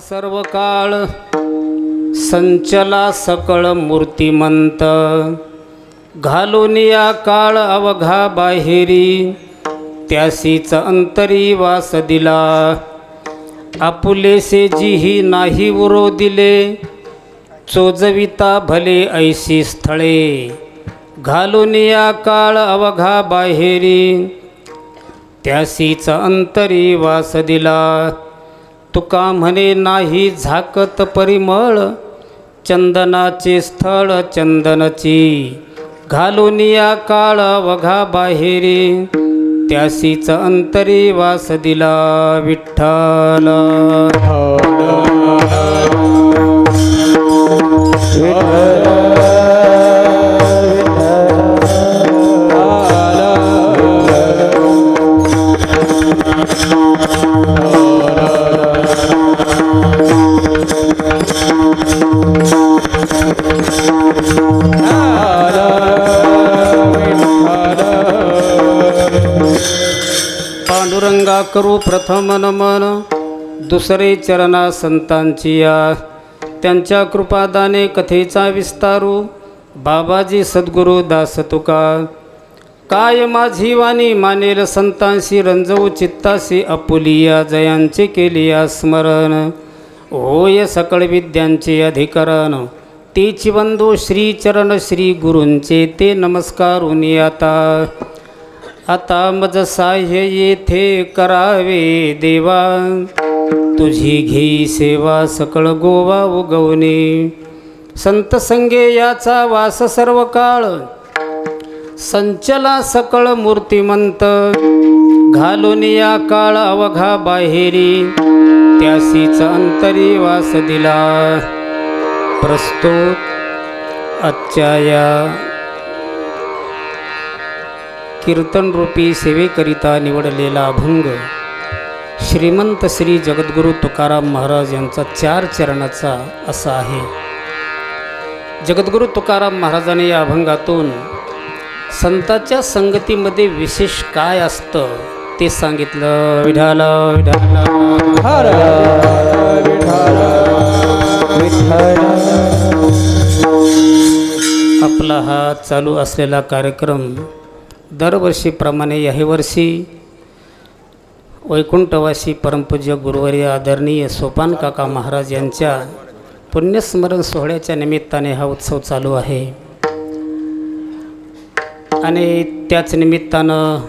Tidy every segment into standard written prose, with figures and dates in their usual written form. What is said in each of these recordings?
सर्व काळ संचला सकळ मूर्तिमंत घालून या काळ अवघा बाहेरी त्यासीच अंतरी वास दिला आपुलेसे जीही नाही उरो दिले चोजविता भले ऐशी स्थळे घालून या काळ अवघा बाहेरी त्यासीच अंतरी वास दिला तुका म्हणे नाही झाकत परिमळ चंदनाचे स्थळ चंदनची घालून या काळ अवघा बाहेरी त्यासीच अंतरी वास दिला विठ्ठल पांडुरंगा करू प्रथम नमन दुसरे चरणा संतांची या त्यांच्या कृपादाने कथेचा विस्तारू बाबाजी सद्गुरु दास तुका काय माझी वाणी मानेल संतांशी रंजवू चित्तासी अपुलिया जयांचे केलिया स्मरण होय सकळ विद्यांचे अधिकरण तेची वंदो श्री चरण श्री गुरूंचे ते नमस्कारून आता मज साह्य येथे करावे देवा तुझी घेई सेवा सकळ गोवा उगवणे संत संगे याचा वास सर्व काळ संचला सकळ मूर्तिमंत घालून या काळ अवघा बाहेरी त्यासीच अंतरी वास दिला प्रस्तुत आजच्या या कीर्तन रूपी सेवेकरिता निवडलेला अभंग श्रीमंत श्री जगद्गुरु तुकाराम महाराज यांचा 4 चरणाचा असा आहे जगद्गुरू तुकाराम महाराजांनी या अभंगातून संतांच्या संगतीमध्ये विशेष काय असतं ते सांगितलं. विठाल विठाल हर विठाल विठाल. आपला हा चालू असलेला कार्यक्रम दरवर्षीप्रमाणे याही वर्षी वैकुंठवासी परमपूज्य गुरुवर्य आदरणीय सोपान काका महाराज यांच्या पुण्यस्मरण सोहळ्याच्या निमित्ताने हा उत्सव चालू आहे. आणि त्याच निमित्तानं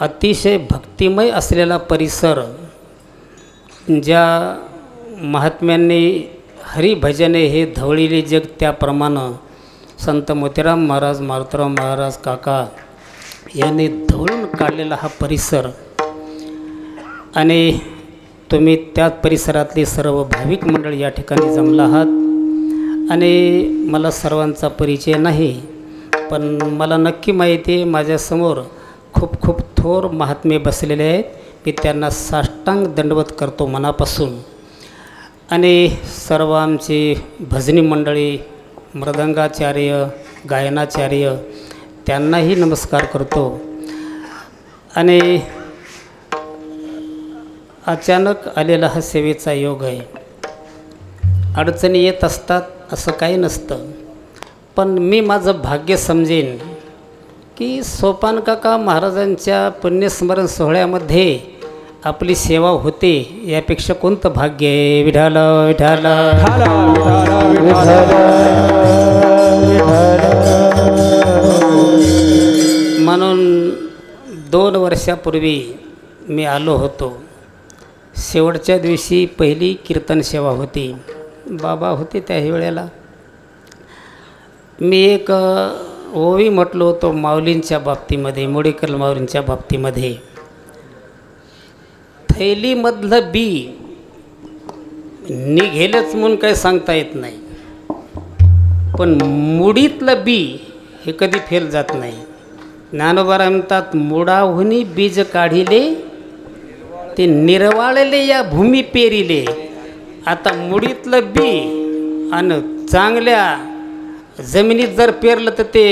अतिशय भक्तिमय असलेला परिसर, ज्या महात्म्यांनी हरिभजने हे धवळीले जग त्याप्रमाणे संत मोतीराम महाराज, मारुतीराम महाराज काका यांनी धवळून काढलेला हा परिसर, आणि तुम्ही त्या परिसरातले सर्व भाविक मंडळ या ठिकाणी जमला आहात. आणि मला सर्वांचा परिचय नाही, पण मला नक्की माहिती आहे माझ्यासमोर खूप खूप थोर महात्मे बसलेले आहेत. मी त्यांना साष्टांग दंडवत करतो मनापासून. आणि सर्व आमची भजनी मंडळी, मृदंगाचार्य, गायनाचार्य त्यांनाही नमस्कार करतो. आणि अचानक आलेला हा सेवेचा योग आहे. अडचणी येत असतात असं काही नसतं, पण मी माझं भाग्य समजेन की सोपान काका महाराजांच्या पुण्यस्मरण सोहळ्यामध्ये आपली सेवा होते, यापेक्षा कोणतं भाग्य आहे. विठाल विठाल म्हणून 2 वर्षापूर्वी मी आलो होतो. शेवटच्या दिवशी पहिली कीर्तन सेवा होती. बाबा होते त्याही वेळेला. मी एक ओवी म्हटलो होतो माऊलींच्या बाबतीमध्ये, मोडेकर माऊलींच्या बाबतीमध्ये. थैलीमधलं बी निघेलच म्हणून काही सांगता येत नाही, पण मुडीतलं बी हे कधी फेल जात नाही. ज्ञानोबा म्हणतात, मुडाहुनी बीज काढिले ते निर्वाळले या भूमी पेरिले. आता मुडीतलं बी आणि चांगल्या जमिनीत जर पेरलं तर ते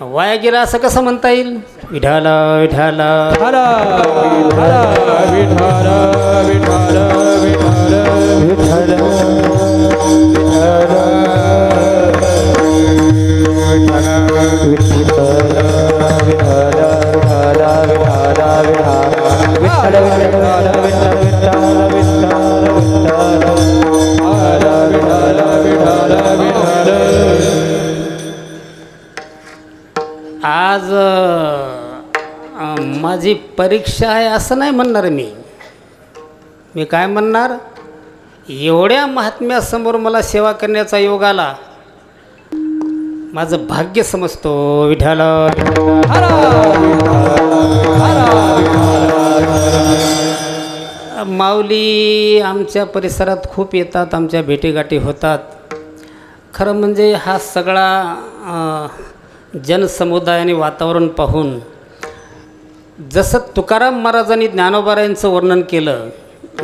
वाया गेलं असं कसं म्हणता येईल. विठाल विठाल आज माझी परीक्षा आहे असं नाही म्हणणार मी काय म्हणणार, एवढ्या महात्म्यासमोर मला सेवा करण्याचा योग आला, माझं भाग्य समजतो. विठाल माऊली आमच्या परिसरात खूप येतात, आमच्या भेटीगाठी होतात. खरं म्हणजे हा सगळा जनसमुदायाने वातावरण पाहून जसं तुकाराम महाराजांनी ज्ञानोबारायांचं वर्णन केलं,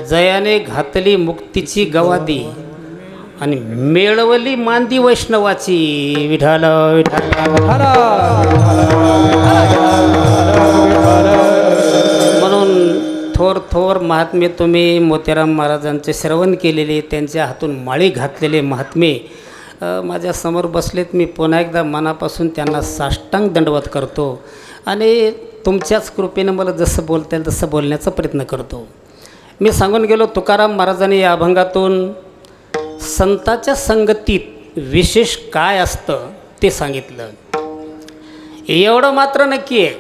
जयाने घातली मुक्तीची गवादी आणि मेळवली मांदी वैष्णवाची. विठाल म्हणून थोर थोर महात्मे तुम्ही मोतीराम महाराजांचे श्रवण केलेले, त्यांच्या हातून माळी घातलेले महात्मे माझ्यासमोर बसलेत. मी पुन्हा एकदा मनापासून त्यांना साष्टांग दंडवत करतो आणि तुमच्याच कृपेनं मला जसं बोलता येईल तसं बोलण्याचा प्रयत्न करतो. मी सांगून गेलो, तुकाराम महाराजांनी या अभंगातून संतांच्या संगतीत विशेष काय असतं ते सांगितलं. एवढं मात्र नक्की आहे,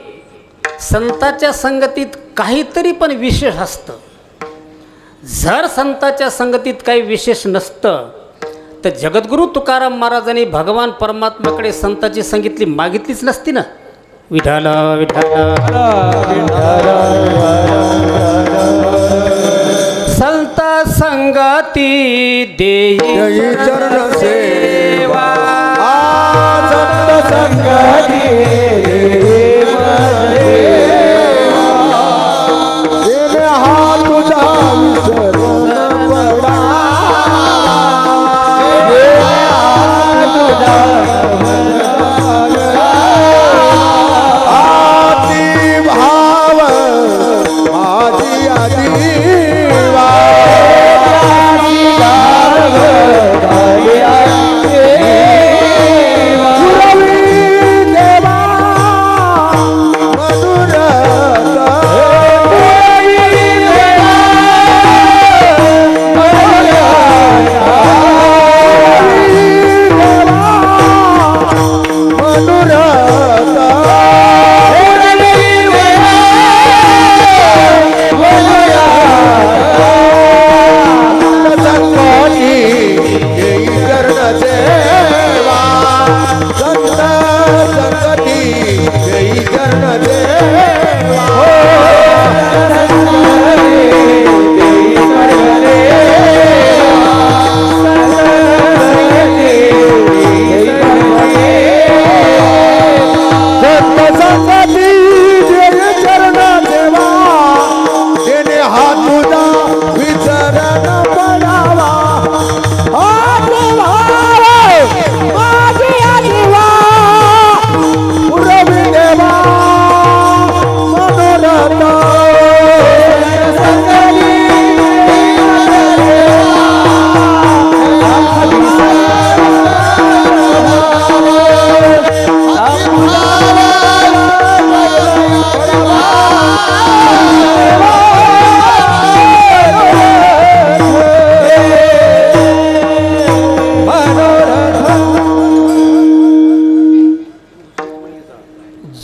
संतांच्या संगतीत काहीतरी पण विशेष असतं. जर संतांच्या संगतीत काही विशेष नसतं तर जगद्गुरू तुकाराम महाराजांनी भगवान परमात्म्याकडे संतांची संगीतली मागितलीच नसती ना. विठाल विठाल संत संगती देई चरण सेवा, संत संगती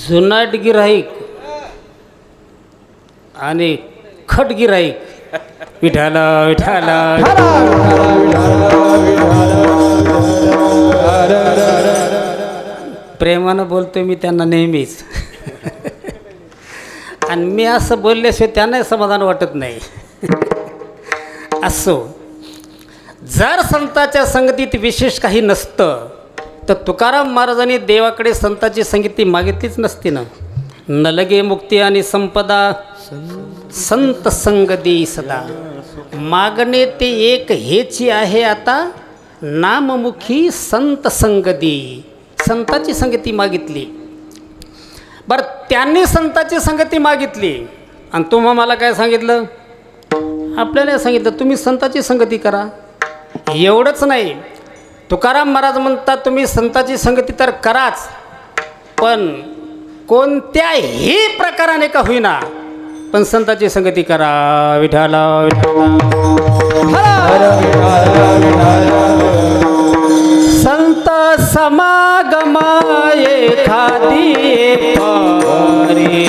जुनाट गिराईक आणि खट गिराईक विठाला विठाला प्रेमानं बोलतोय मी त्यांना नेहमीच. आणि मी असं बोलल्याशिवाय त्यांनाही समाधान वाटत नाही. असो, जर संतांच्या संगतीत विशेष काही नसतं तर तुकाराम महाराजांनी देवाकडे संतांची संगती मागितलीच नसती ना. न लगे मुक्ती आणि संपदा संत संगती सदा. मागणे ते एक हेची आहे आता, नाममुखी संत संगती. संतांची संगती मागितली. बरं, त्यांनी संतांची संगती मागितली आणि तुम्हा मला काय सांगितलं? आपल्याला सांगितलं तुम्ही संतांची संगती करा. एवढंच नाही, तुकाराम महाराज म्हणतात तुम्ही संतांची संगती तर कराच, पण कोणत्याही प्रकाराने का होईना पण संतांची संगती करा. विठाला संत समागमा एखादी पारी,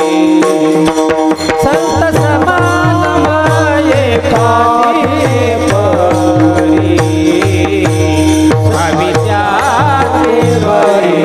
संत समागमा एखादी पारी, स्वामी त्याचे बरे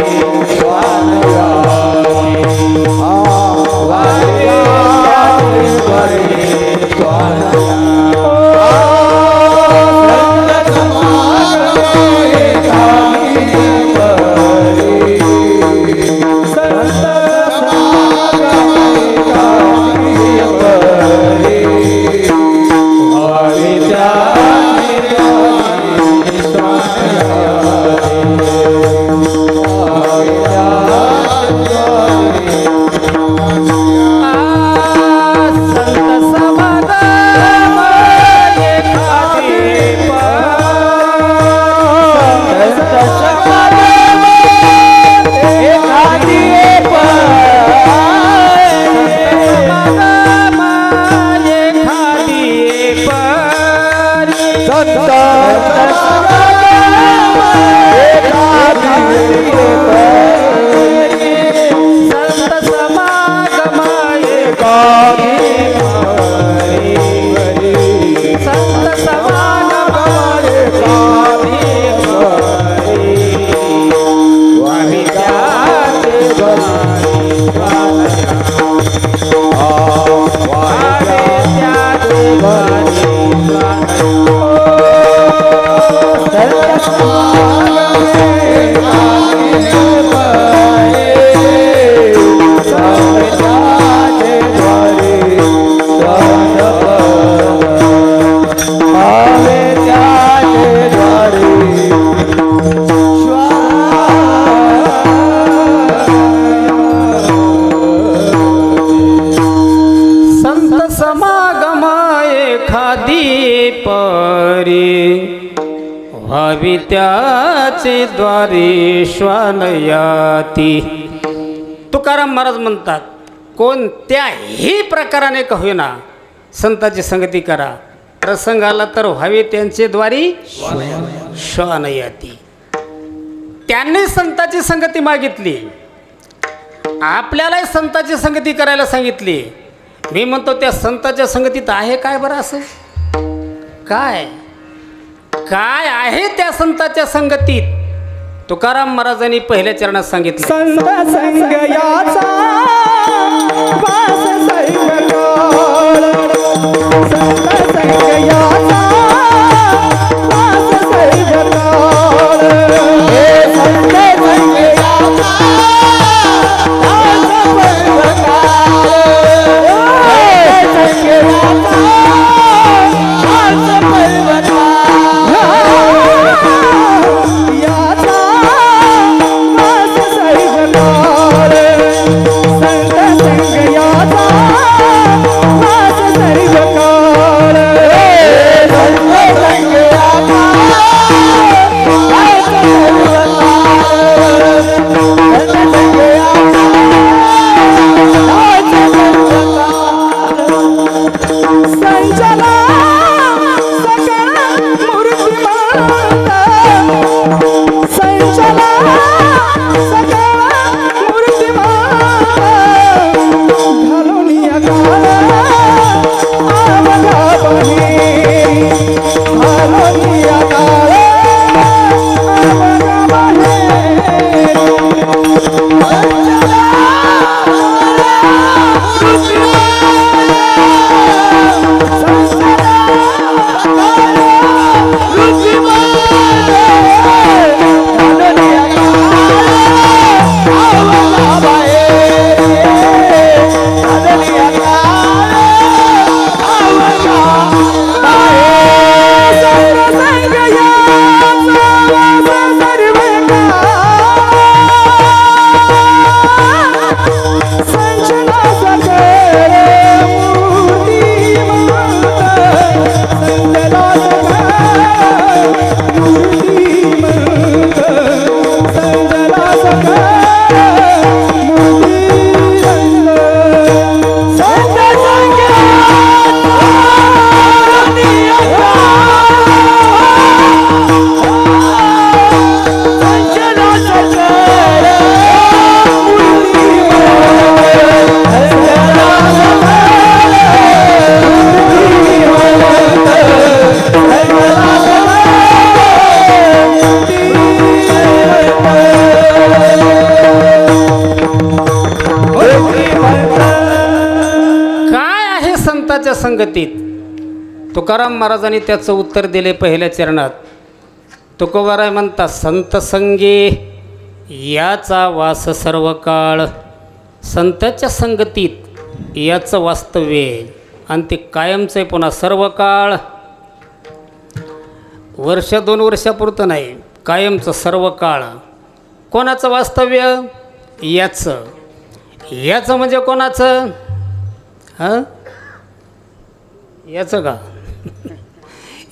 त्याचे द्वारे श्वानयाती. तुकाराम महाराज म्हणतात कोणत्याही प्रकाराने का होईना संताची संगती करा, प्रसंग आला तर व्हावे त्यांचे द्वारी श्वानयाती. त्यांनी संताची संगती मागितली, आपल्यालाही संताची संगती करायला सांगितली. मी म्हणतो त्या संताच्या संगतीत आहे काय बरं असं? काय काय आहे त्या संताच्या संगतीत? तुकाराम महाराजांनी पहिल्या चरणात सांगितलं, संत संग याचा वास सर्व काळ, संत संग याचा वास सर्व काळ, हे संत संग याचा वास सर्व काळ, संत संग याचा वास सर्व काळ, याचा वास सर्व काळ, संत संग याचा वास सर्व काळ, संत संग याचा वास सर्व काळ, संत संग याचा वास सर्व काळ, संचला सकळ मूर्तिमंत, संचला सकळ मूर्तिमंत, घालून या काळ आवगा बहे, घालून या काळ आवगा बहे, संचला संगतीत. तुकाराम महाराजांनी त्याचं उत्तर दिले पहिल्या चरणात. तुकोबाराय म्हणतात संत संगे याचा वास सर्व काळ, संताच्या संगतीत याचं वास्तव्य आणि ते कायमचं आहे पुन्हा सर्व काळ. वर्ष 2 वर्षापुरतं नाही, कायमचं सर्व काळ. कोणाचं वास्तव्य? याचं. याचं म्हणजे कोणाचं? हां, याचं का?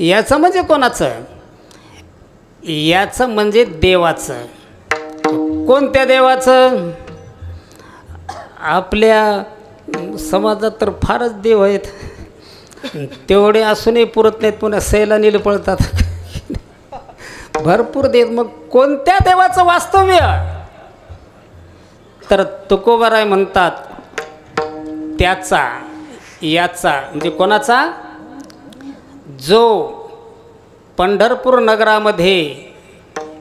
याचं म्हणजे कोणाचं? याचं म्हणजे देवाचं. कोणत्या देवाचं? आपल्या समाजात तर फारच देव आहेत, तेवढे असूनही पुरत नाहीत, पुन्हा सैलानीला पळतात. भरपूर देव. मग कोणत्या देवाचं वास्तव्य? तर तुकोबाराय म्हणतात त्याचा, याचा म्हणजे कोणाचा? जो पंढरपूर नगरामध्ये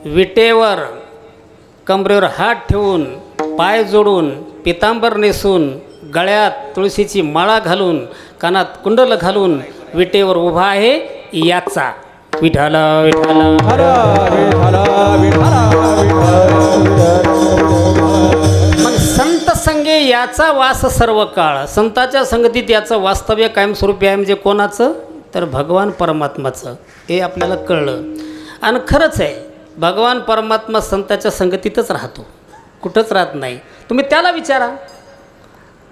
विटेवर कमरेवर हात ठेवून, पाय जोडून, पितांबर नेसून, गळ्यात तुळशीची माळा घालून, कानात कुंडल घालून विटेवर उभा आहे, याचा. विठ्ठल विठ्ठल मग संत संगे याचा वास सर्व काळ. संताच्या संगतीत याचं वास्तव्य कायमस्वरूपी आहे. म्हणजे कोणाचं? तर भगवान परमात्माचं. हे आपल्याला कळलं. आणि खरंच आहे, भगवान परमात्मा संताच्या संगतीतच राहतो, कुठंच राहत नाही. तुम्ही त्याला विचारा,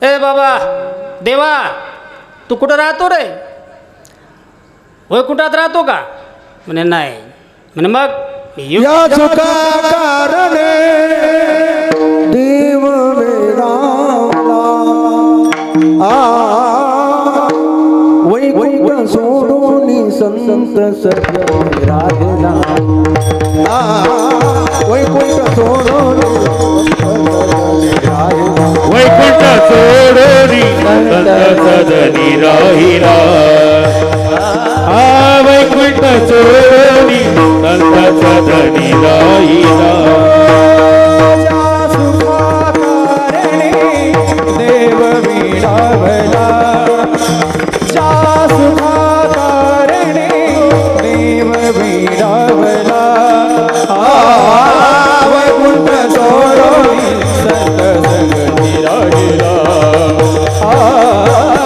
ए बाबा देवा तू कुठं राहतो रे? होय कुठात राहतो का? म्हणे नाही. म्हणे मग या चुका कारणे देव वेडावला वैकुंठ सोडून संत सज्जन राधला वैकुंठ सोडून वैकुंठ सोडोनी संत सदनी राहिला वैकुंठ सोडोनी संत सदनी राहिला देव विडावला सुखाकारणे देव विडावला वैकुंठ सोडोनी संत संगती राहिला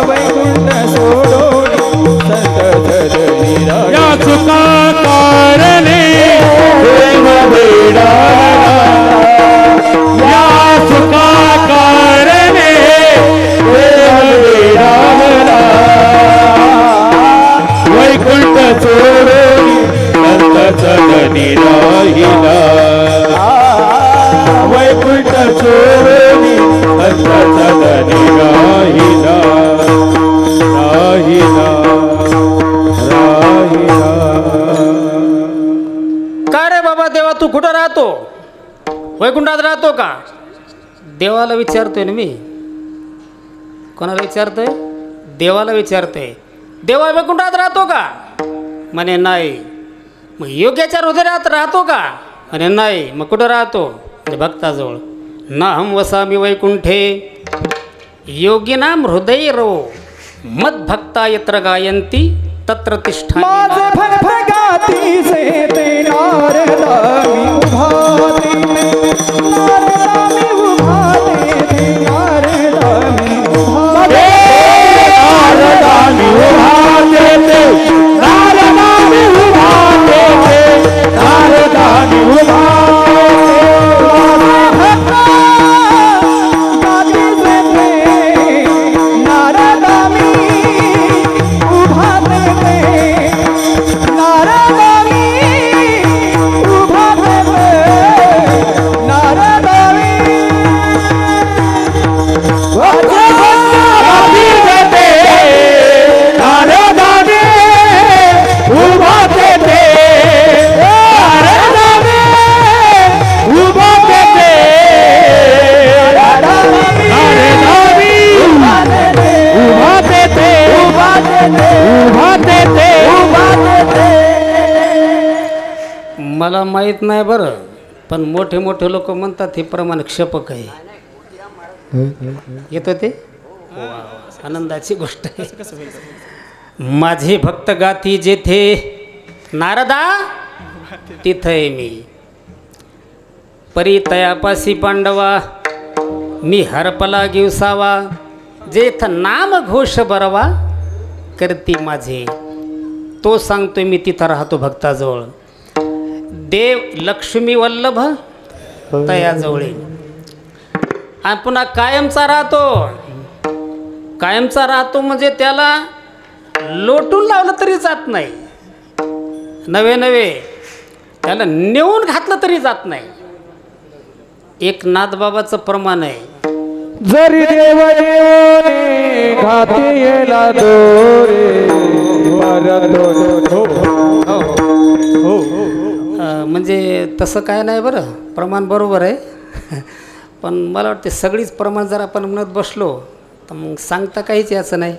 वैकुंठ सोडोनी संत सदनी राहिला या चुका कारणे देव वेडावला या चुका कारणे देव वेडावला वैकुंठ सोडोनी संत सदनी राहिला वैकुंठ सोडोनी संत सदनी राहिला राहिला राहिला का रे बाबा देवा तू कुठं राहतो? वैकुंठात राहतो का? देवाला विचारतोय ना मी. कोणाला विचारतोय? देवाला विचारतोय. देवा वैकुंठात राहतो का? म्हणे नाही. मग योग्याच्या हृदयात राहतो का? म्हणे नाही. मग कुठं राहतो? म्हणजे भक्ताजवळ. नाहम वसामी वैकुंठे योगिनाम हृदय रो मद्भक्ता यत्र गायन्ति तत्र तिष्ठामि. माझे भक्त गातीचे ते नारदामी उभाते नारदामी उभाते ते नारदामी उभाते नारदानी उभाते ते नारदानी उभाते ते नारदानी उभाते गातीचे ते नारदामी उभाते ते नारदामी उभाते ते नारदामी मला माहीत नाही बरं, पण मोठे मोठे लोक म्हणतात हे प्रमाण क्षपक आहे. येतं ते आनंदाची गोष्ट आहे. माझे भक्त गाती जेथे नारदा तिथे मी परी तयापासी पांडवा मी हरपला गिवसावा जेथ नाम घोष बरवा करती माझे. तो सांगतोय मी तिथं राहतो भक्ताजवळ. देव लक्ष्मी वल्लभ तयाजवळे आणि पुन्हा कायमचा राहतो. कायमचा राहतो म्हणजे त्याला लोटून लावलं तरी जात नाही. नवे नवे त्याला नेऊन घातलं तरी जात नाही. एक नाथबाबाचं प्रमाण आहे. जरी देव देवने घाती येला दोरे म्हणजे तसं काय नाही बरं, प्रमाण बरोबर आहे. पण मला वाटते सगळीच प्रमाण जर आपण म्हणत बसलो तर मग सांगता काहीच याचं नाही.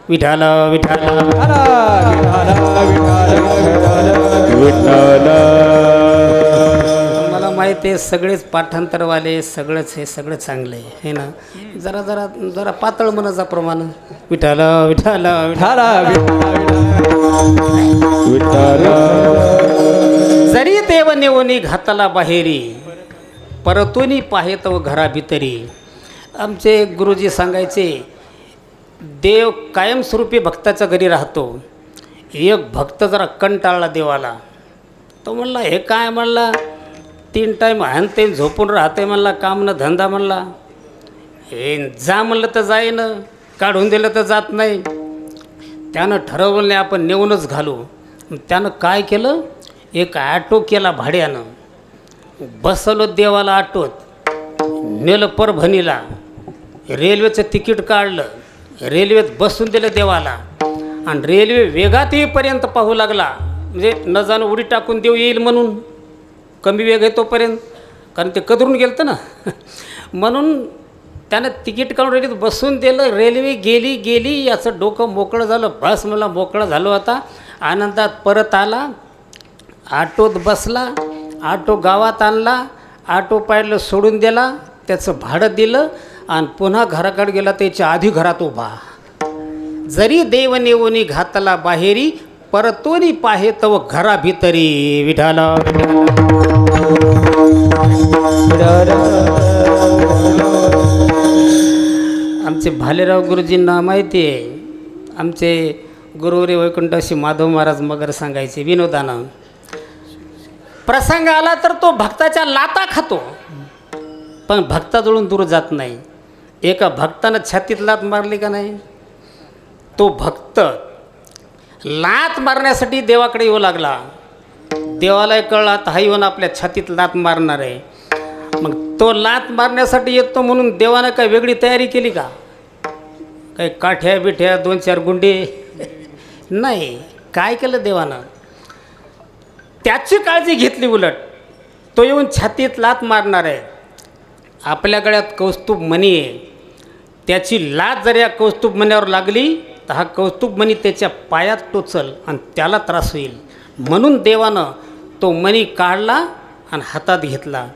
विठाला विठाला मला माहिती आहे सगळेच पाठांतरवाले सगळंच हे सगळं चांगलं आहे हे ना. जरा जरा जरा पातळ मनाचा प्रमाण विठाला विठाला विठाला जरी देव नेवनी घातला बाहेरी परतोनी पाहेत व घरा भितरी. आमचे गुरुजी सांगायचे देव कायमस्वरूपी भक्ताच्या घरी राहतो. एक भक्त जरा कंटाळला देवाला. तो म्हणला हे काय म्हणला 3 टाईम हान ते झोपून राहते म्हणला, काम न धंदा म्हणला. हे जा म्हणलं तर जाईन, काढून दिलं तर जात नाही. त्यानं ठरवलं नाही आपण नेऊनच घालू. त्यानं काय केलं एक ॲटो केला भाड्यानं, बसवलं देवाला आटोत, नेलं परभणीला, रेल्वेचं तिकीट काढलं, रेल्वेत बसून दिलं देवाला आणि रेल्वे वेगात येईपर्यंत पाहू लागला. म्हणजे न जाणं उडी टाकून देव येईल म्हणून, कमी वेग आहे तोपर्यंत, कारण ते कदरून गेलं ना म्हणून त्यानं तिकीट काढून रेल्वेत बसून दिलं. रेल्वे गेली याचं डोकं मोकळं झालं. बस मला मोकळं झालो आता, आनंदात परत आला, आटोत बसला, आटो गावात आणला, आटो पाहिलं सोडून दिला, त्याचं भाडं दिलं आणि पुन्हा घराकडे गेला. त्याच्या आधी घरात उभा, जरी देव नेवोनी घातला बाहेरी, परतोनी पाहे तव घरा भितरी. विठाला आमचे भालेराव गुरुजींना माहिती आहे, आमचे गुरुवरी वैकुंठाशी माधव महाराज मगर सांगायचे विनोदानं, प्रसंग आला तर तो भक्ताच्या लाता खातो पण भक्ताजवळून दूर जात नाही. एका भक्तानं छातीत लात मारली का नाही, तो भक्त लात मारण्यासाठी देवाकडे येऊ लागला. देवाला कळला आता हा येऊन आपल्या छातीत लात मारणार आहे. मग तो लात मारण्यासाठी येतो म्हणून देवानं काय वेगळी तयारी केली का? काही काठ्या बिठ्या 2-4 गुंडे नाही. काय केलं देवानं? त्याची काळजी घेतली. उलट तो येऊन छातीत लात मारणार आहे, आपल्या गळ्यात कौस्तुभ मणी आहे, त्याची लात जर या कौस्तुभ मण्यावर लागली तर हा कौस्तुभ मणी त्याच्या पायात टोचल आणि त्याला त्रास होईल. म्हणून देवानं तो मणी काढला आणि हातात घेतला.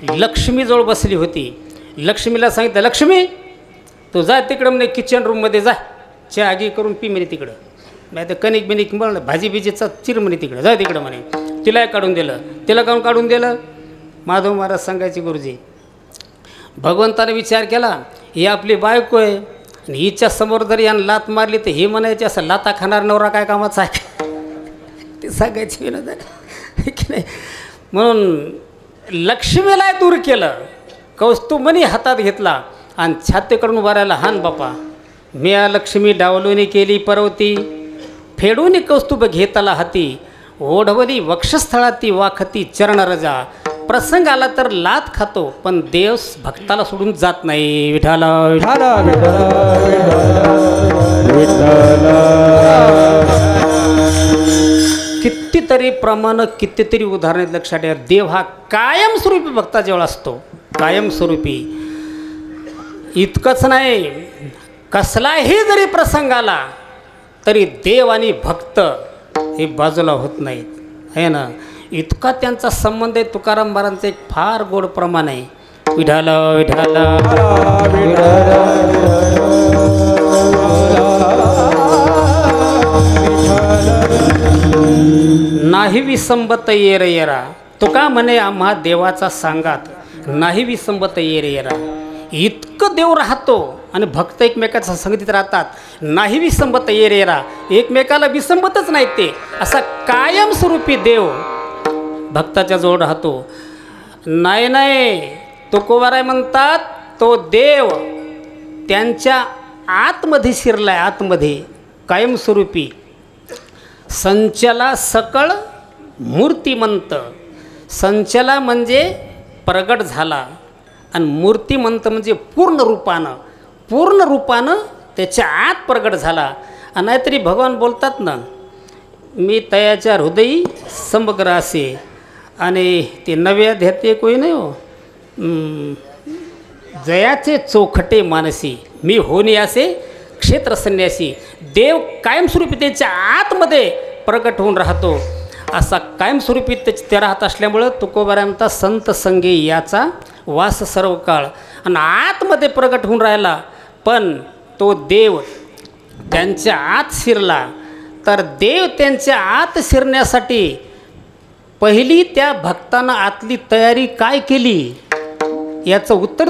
लक्ष्मीजवळ बसली होती. लक्ष्मीला सांगितलं, लक्ष्मी तू जा तिकडं म्हणे किचन रूममध्ये जा, चहा आगी करून पी म्हणे तिकडं, नाही तर कणिक बिनिक म्हणलं भाजी बिजीचा चिर म्हणे तिकडं, जा तिकडं म्हणे. तिला काढून दिलं. तिला काढून दिलं. माधव महाराज सांगायचे गुरुजी, भगवंताने विचार केला ही आपली बायको आहे आणि हिच्या समोर जर यानं लात मारली तर हे म्हणायचे असं लाता खाणार नवरा काय कामाचा आहे ते सांगायचे विनोद की नाही. म्हणून लक्ष्मीला दूर केलं, कौस्तुभमणी हातात घेतला आणि छातीकडून वारायला, हान बापा मी या लक्ष्मी डावलूनी केली परवती, फेडून कौस्तुभ घेताला हाती, ओढवली वक्षस्थळाती वाखती चरण रजा. प्रसंग आला तर लात खातो पण देव भक्ताला सोडून जात नाही. विठाला विठाला कितीतरी प्रमाण, कितीतरी उदाहरण लक्षात ठेवा. देव हा कायमस्वरूपी भक्ताजवळ असतो, कायमस्वरूपी. इतकंच नाही, कसलाही जरी प्रसंग आला तरी देव आणि भक्त हे बाजूला होत नाहीत आहे ना. इतका त्यांचा संबंध आहे. तुकाराम महाराजांचं एक फार गोड प्रमाण आहे. विठाला विठाला नाही विसंबत येर येरा. तुका म्हणे आम्हा देवाचा सांगात, नाही विसंबत येर येरा. इतकं देव राहतो आणि भक्त एकमेकाच्या संगतीत राहतात. नाही विसंबत येर येरा, एकमेकाला विसंबतच नाही. ते असा कायमस्वरूपी देव भक्ताच्या जवळ राहतो. नाही तुकोबाराय म्हणतात तो देव त्यांच्या आतमध्ये शिरलाय, आतमध्ये कायमस्वरूपी. संचला सकळ मूर्तिमंत. संचला म्हणजे प्रगट झाला आणि मूर्तिमंत म्हणजे पूर्ण रूपानं त्याच्या आत प्रगट झाला. आणि नाहीतरी भगवान बोलतात ना, मी तयाच्या हृदयी समग्र असे. आणि ते नव्या ध्याते कोई नाही हो, जयाचे चोखटे मानसी मी होणे असे क्षेत्र संन्यासी. देव कायमस्वरूपी त्याच्या आतमध्ये प्रगट होऊन राहतो. असा कायमस्वरूपी ते राहत असल्यामुळं तुकोबारांचा संत संगे याचा वास सर्व काळ. आणि आतमध्ये प्रगट होऊन राहिला, पण तो देव त्यांच्या आत शिरला. तर देव त्यांच्या आत शिरण्यासाठी पहिली त्या भक्तानं आतली तयारी काय केली याचं उत्तर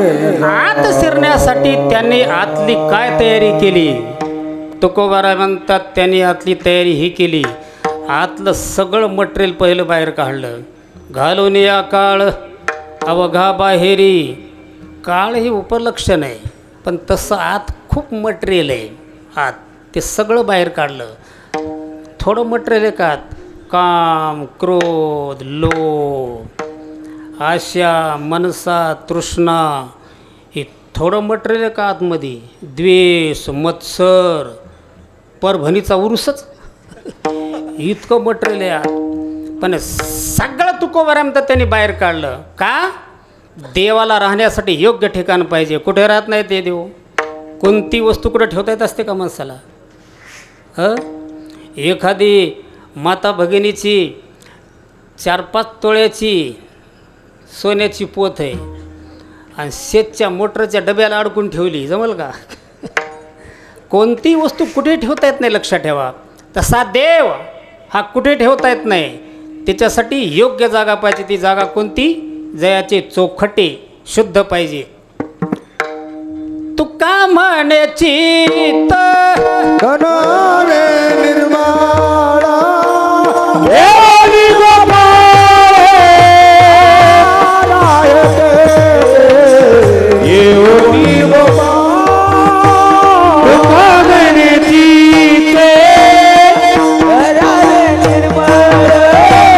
आत शिरण्यासाठी त्यांनी आतली काय तयारी केली? तुकोबाराय म्हणतात त्यांनी आतली तयारी ही केली, आतलं सगळं मटेरियल पहिलं बाहेर काढलं. घालून या काळ अवघा बाहेरी. काळ ही उपलक्षण आहे, पण तसं आत खूप मटेरियल आहे. आत ते सगळं बाहेर काढलं. थोडं मटेरियल आहे का आत? काम, क्रोध, लोभ, आशा, मनसा, तृष्णा, हे थोडं मटेरियल आहे का आतमध्ये? द्वेष, मत्सर, परभणीचा उरूसच इतकं मटेरियल आहे आत. पण सगळं तुकोबाराय म्हणतात त्यांनी बाहेर काढलं. का? देवाला राहण्यासाठी योग्य ठिकाण पाहिजे. कुठे राहत नाही ते देव? कोणती वस्तू कुठं ठेवता येत असते का माणसाला? एखादी माता भगिनीची 4-5 तोळ्याची सोन्याची पोत आहे आणि शेतच्या मोटरच्या डब्याला अडकून ठेवली, जमल का? कोणती वस्तू कुठे ठेवता येत नाही, लक्षात ठेवा. तसा देव हा कुठे ठेवता येत नाही. त्याच्यासाठी योग्य जागा पाहिजे. ती जागा कोणती? जयाचे चोखटे शुद्ध पाहिजे. तुका म्हणे चित्त कनोरे निर्माणा येऊनी गोपाळ तुका म्हणे चित्ते येऊनी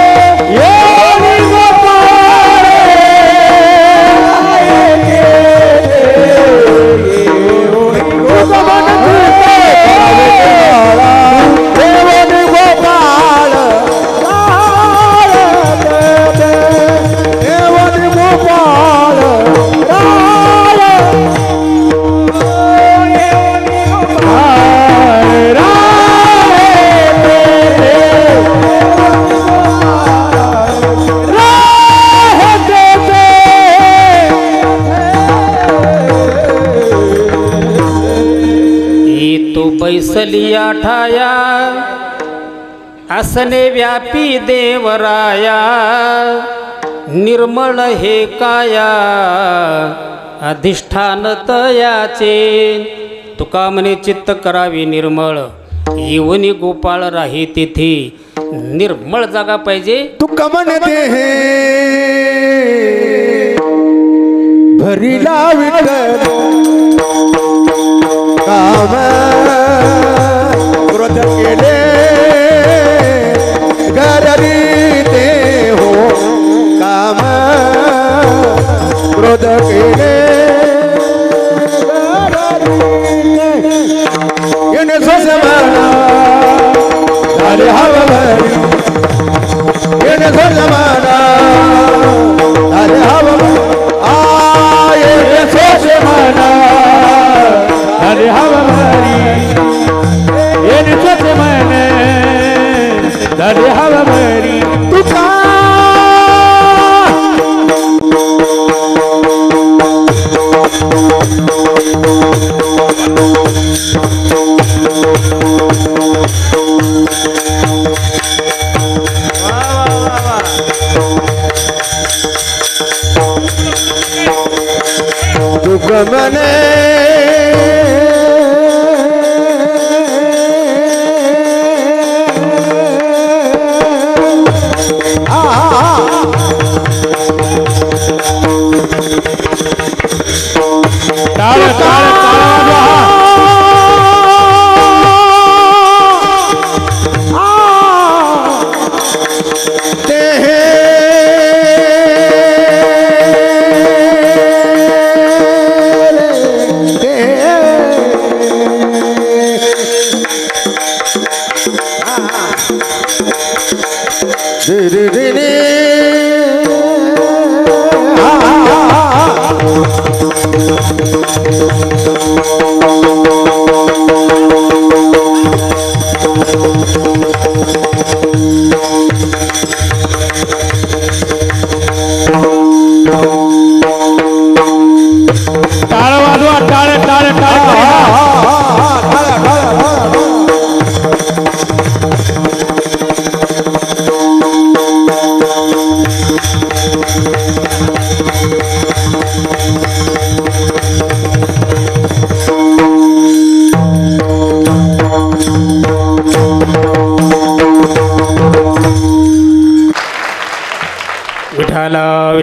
बैसलिया ठाया असने व्यापी देवराया. निर्मळ हे काया अधिष्ठान तयाचे. तुका म्हणे चित्त करावी निर्मळ, येऊनी गोपाळ राही तिथे. निर्मळ जागा पाहिजे. तुका म्हणते हे भरीला विठ्ठल काम क्रोध केले घरी ते हो. काम क्रोध केले येणे सजमाना झाले हवा भरी. येणे सजमाना झाले हवा येणे सजमाना झाले हवा भरी. येणे सजमाना झाले हवा भरी. तुका तुका म्हणे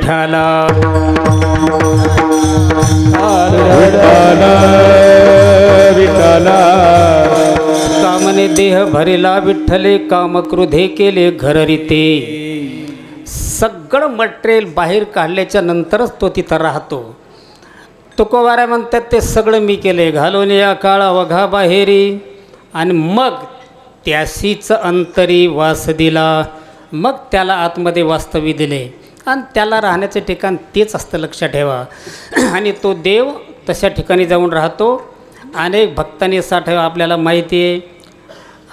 विठाला विठाला विठाला कामने देह भरेला विठ्ठले काम क्रोधे केले घर रीते सगळं मटेरियल बाहेर काढल्याच्या नंतरच तो तिथं राहतो. तुकोबारा म्हणतात ते सगळं मी केले घालून या काळा वघा बाहेरी आणि मग त्याशीच अंतरी वास दिला. मग त्याला आतमध्ये वास्तव्य दिले आणि त्याला राहण्याचे ठिकाण तेच असतं लक्षात ठेवा. आणि तो देव तशा ठिकाणी जाऊन राहतो. अनेक भक्तांनी साठवलं आपल्याला माहिती आहे.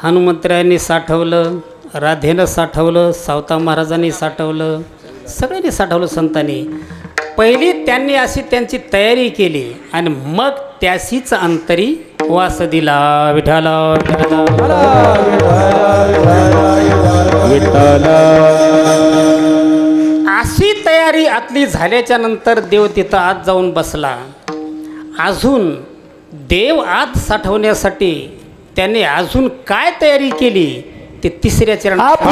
हनुमंतरायांनी साठवलं, राधेनं साठवलं, सावता महाराजांनी साठवलं, सगळ्यांनी साठवलं संतांनी. पहिली त्यांनी अशी त्यांची तयारी केली आणि मग त्याशीच अंतरी वास दिला. विठाला विठाला अशी तयारी आतली झाल्याच्या नंतर देव तिथं आत जाऊन बसला. अजून देव आत साठवण्यासाठी त्याने अजून काय तयारी केली ते तिसऱ्या चरणात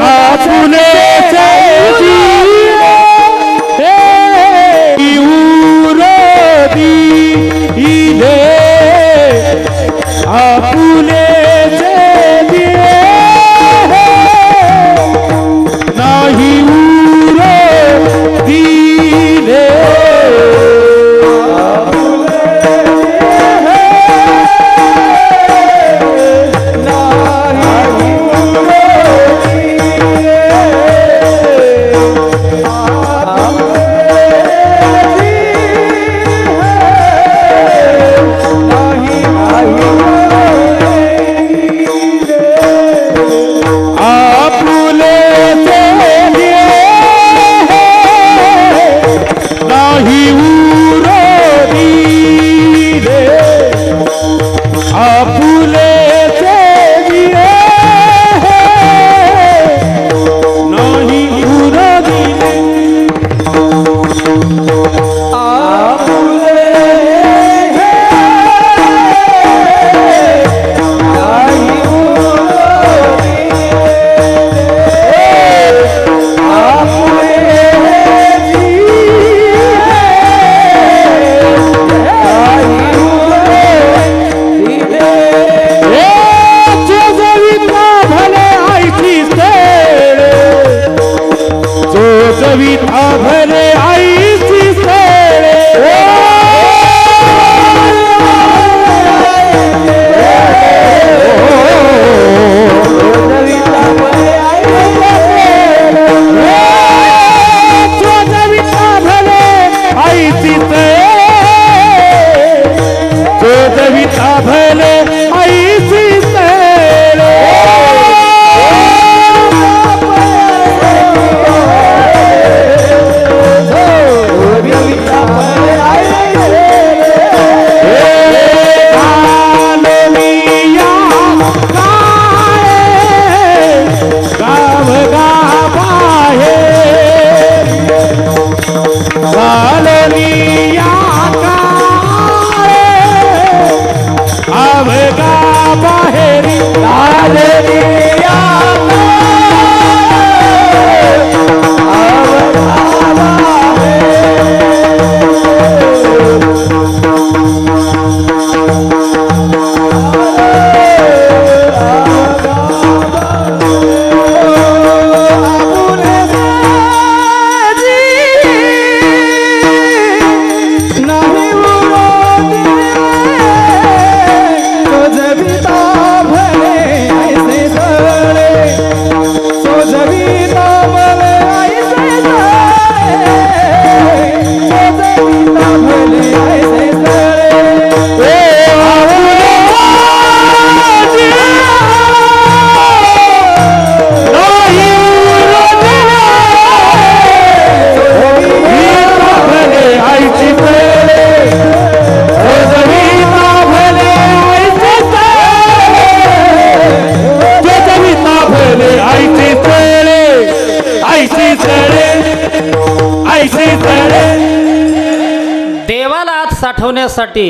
साठवण्यासाठी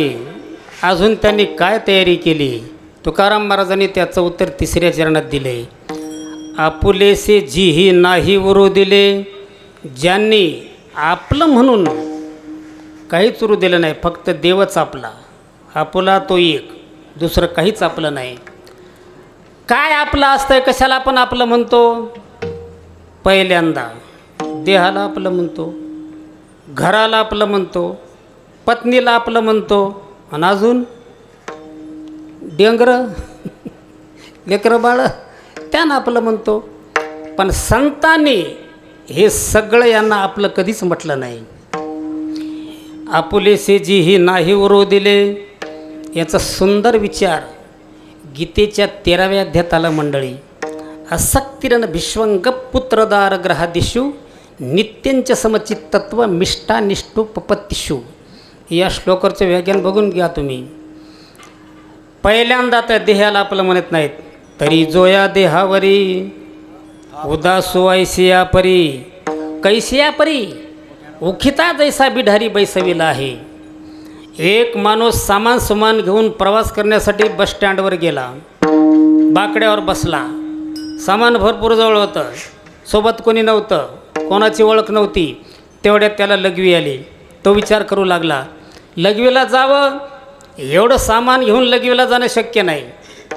अजून त्यांनी काय तयारी केली. तुकाराम महाराजांनी त्याचं उत्तर तिसऱ्या चरणात दिले. आपुलेसे जीही नाही उरू दिले, ज्यांनी आपलं म्हणून काहीच उरू दिलं नाही, फक्त देवच आपला, आपला तो एक, दुसरं काहीच आपलं नाही. काय आपलं असतंय, कशाला आपण आपलं म्हणतो? पहिल्यांदा देहाला आपलं म्हणतो, घराला आपलं म्हणतो, पत्नीला आपलं म्हणतो, आणि अजून डेंगरं लेकरं बाळं त्यांना आपलं म्हणतो. पण संतांनी हे सगळं यांना आपलं कधीच म्हटलं नाही. आपुलेसे जी ही नाही उरो दिले, याचा सुंदर विचार गीतेच्या 13व्या अध्यायात आला मंडळी. असक्तिरन भिश्वंग पुत्रदार ग्रहादिषु नित्यंच समचित्तत्व मिष्टानिष्टो पपत्तिषु. या श्लोकाचं व्याख्यान बघून घ्या तुम्ही. पहिल्यांदा त्या देहाला आपलं म्हणत नाहीत, तरी जोया देहावरी उदासो ऐसिया परी, कैसिया परी उखिता जैसा बिढारी बैसविला आहे. एक माणूस सामान सुमान घेऊन प्रवास करण्यासाठी बस स्टँडवर गेला, बाकड्यावर बसला, सामान भरपूर जवळ होतं, सोबत कोणी नव्हतं, कोणाची ओळख नव्हती. तेवढ्यात त्याला लघवी आली. तो विचार करू लागला, लघवीला जावं, एवढं सामान घेऊन लघवीला जाणं शक्य नाही.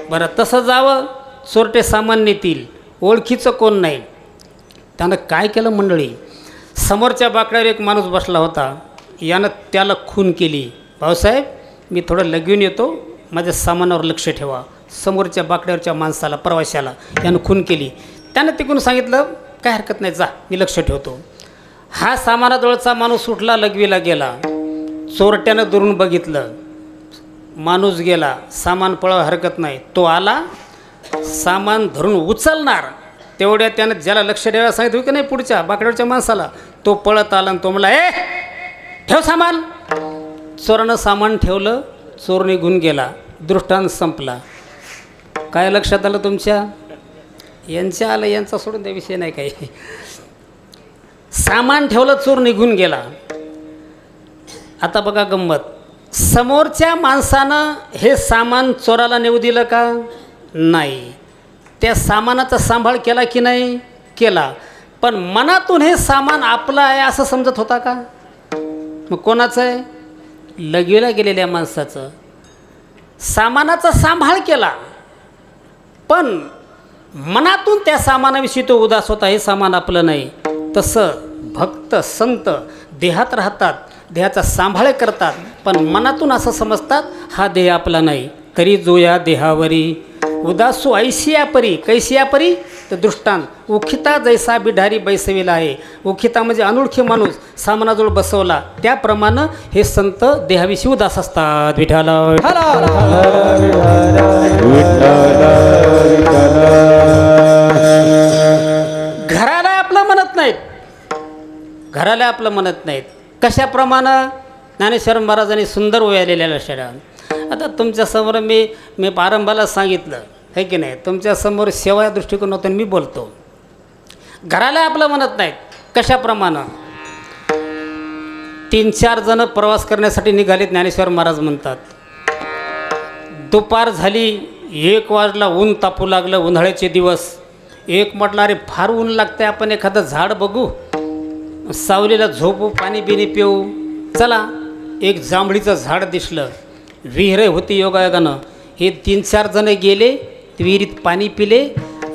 बरं तसं जावं, चोरटे सामान नेतील, ओळखीचं कोण नाही. त्यानं काय केलं मंडळी, समोरच्या बाकड्यावर एक माणूस बसला होता, यानं त्याला खून केली. भाऊसाहेब मी थोडं लघवीन येतो, माझ्या सामानावर लक्ष ठेवा. समोरच्या बाकड्यावरच्या माणसाला, प्रवाशाला यानं खून केली. त्यानं तिकडून सांगितलं काय हरकत नाही, जा मी लक्ष ठेवतो. हा सामानाजवळचा माणूस उठला, लघवीला गेला. चोरट्यानं दुरून बघितलं, माणूस गेला, सामान पळवा हरकत नाही. तो आला, सामान धरून उचलणार, तेवढ्या त्यानं ज्याला लक्ष ठेवायला सांगितलं की नाही पुढच्या बाकड्यावरच्या माणसाला, तो पळत आला आणि तो म्हणला, ए ठेव सामान. चोरानं सामान ठेवलं, चोर निघून गेला, दृष्टांत संपला. काय लक्षात आलं तुमच्या? यांच्या आलं, यांचा सोडून त्या विषय नाही काही. सामान ठेवलं, चोर निघून गेला. आता बघा गंमत, समोरच्या माणसानं हे सामान चोराला नेऊ दिलं का? नाही. त्या सामानाचा सांभाळ केला की नाही? केला. पण मनातून हे सामान आपलं आहे असं समजत होता का? मग कोणाचं आहे? लघवीला गेलेल्या माणसाचं. सामानाचा सांभाळ केला, पण मनातून त्या सामानाविषयी तो उदास होता, हे सामान आपलं नाही. तसं भक्त संत देहात राहतात, देहाचा सांभाळ करतात, पण मनातून असं समजतात हा देह आपला नाही. तरी जो या देहावरी उदासू ऐसिया परी, कैसिया परी, तर दृष्टांत उखिता जैसा बिढारी बैसविला आहे. उखिता म्हणजे अनोळखी माणूस सामानाजवळ बसवला, त्याप्रमाणे हे संत देहाविषयी उदास असतात. विठाला घराला आपलं म्हणत नाहीत, घराला आपलं म्हणत नाहीत. कशाप्रमाणे? ज्ञानेश्वर महाराजांनी सुंदर वयालेल्या लक्षात. आता तुमच्यासमोर मी प्रारंभाला सांगितलं आहे की नाही, तुमच्यासमोर सेवा या दृष्टिकोनातून मी बोलतो. घराला आपलं म्हणत नाहीत. कशाप्रमाणे? 3-4 जण प्रवास करण्यासाठी निघाले. ज्ञानेश्वर महाराज म्हणतात, दुपार झाली, 1 वाजला, ऊन तापू लागलं, उन्हाळ्याचे दिवस. एक म्हटलं अरे फार ऊन लागतं, आपण एखादं झाड बघू, सावलीला झोपू, पाणी बिणी पिऊ. चला, एक जांभळीचं झाड दिसलं, विहीर होती योगायोगानं. हे 3-4 जण गेले, विहिरीत पाणी पिले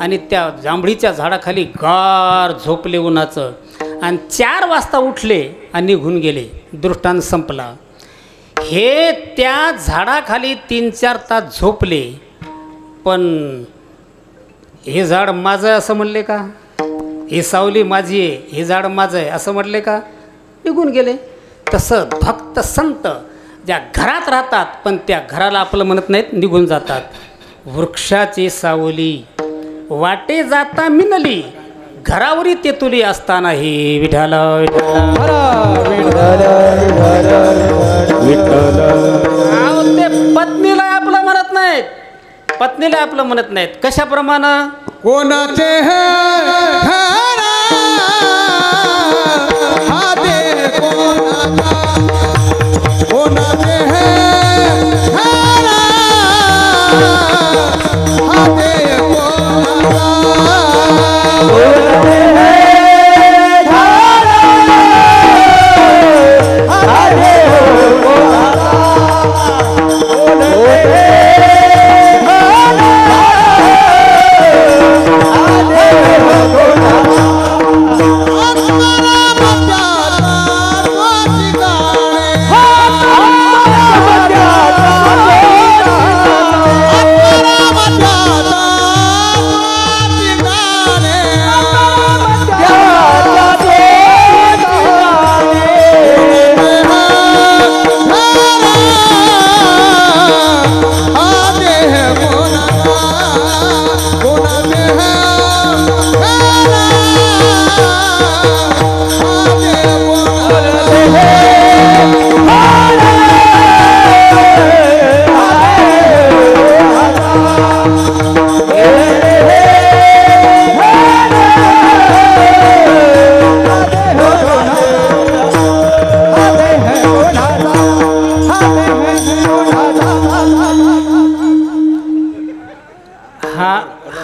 आणि त्या जांभळीच्या झाडाखाली गार झोपले उन्हाचं. आणि 4 वाजता उठले आणि निघून गेले. दृष्टांत संपला. हे त्या झाडाखाली 3-4 तास झोपले, पण हे झाड माझं आहे असं म्हणले का? ही सावली माझी आहे, हे झाड माझं आहे असं म्हटले का? निघून गेले. तसं भक्त संत ज्या घरात राहतात, पण त्या घराला आपलं म्हणत नाहीत, निघून जातात. वृक्षाची सावली वाटे जाता मिनली, घरावरी तेतुली असतानाही. विठाला ते पत्नीला आपलं म्हणत नाहीत, पत्नीला आपलं म्हणत नाहीत. कशाप्रमाणे? कोणाचे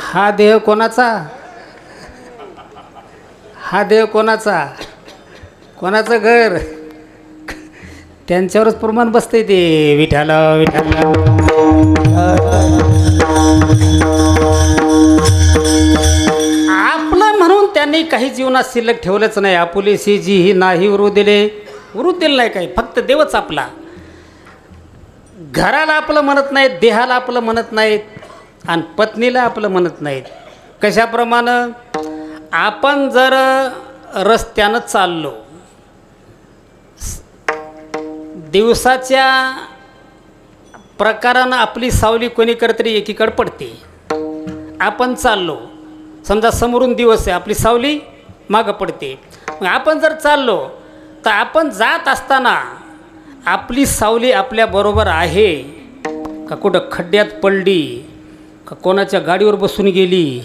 हा देह कोणाचा? हा देह कोणाचा? कोणाचं घर? त्यांच्यावरच प्रमाण बसतंय ते विठाला विठाला. आपलं म्हणून त्यांनी काही जीवनात शिल्लक ठेवलंच नाही. आपुलेशी जी ही नाही उरू दिले, उरू दिलं नाही काही, फक्त देवच आपला. घराला आपलं म्हणत नाहीत, देहाला आपलं म्हणत नाहीत, आणि पत्नीला आपलं म्हणत नाहीत. कशाप्रमाणे? आपण जर रस्त्यानं चाललो, दिवसाच्या प्रकारानं आपली सावली कोणी तरी एकीकडे पडते. आपण चाललो, समजा समोरून दिवस आहे, आपली सावली मागं पडते. मग आपण जर चाललो तर आपण जात असताना आपली सावली आपल्याबरोबर आहे का कुठं खड्ड्यात पडली का कोणाच्या गाडीवर बसून गेली,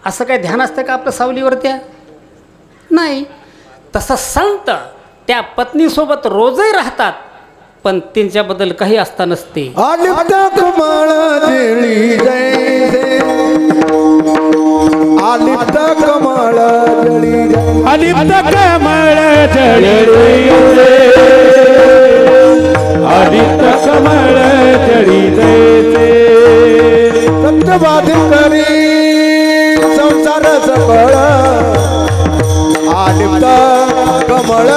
असं काय ध्यान असतं का आपल्या सावलीवर? त्या नाही. तसं संत त्या पत्नीसोबत रोजही राहतात, पण त्यांच्याबद्दल काही असता नसते. आलिप्त कमळ जळी जैसे, आलिप्त कमळ जळी जैसे, आलिप्त कमळ जळी आलिप्त कमळ जळी जैसे, सत्यवादी करी संसार सकळ, आलिप्त कमळ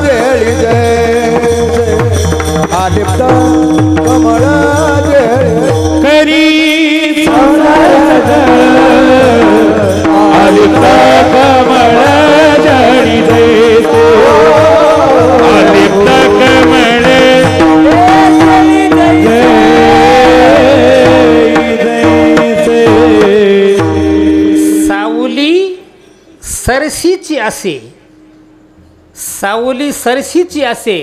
जळी जैसे, आलिप्त कमळ जळी करी आलिप्त कमळ जळी जैसे, आलिप्त कमळ सरशीची असे, सावली सरशीची असे,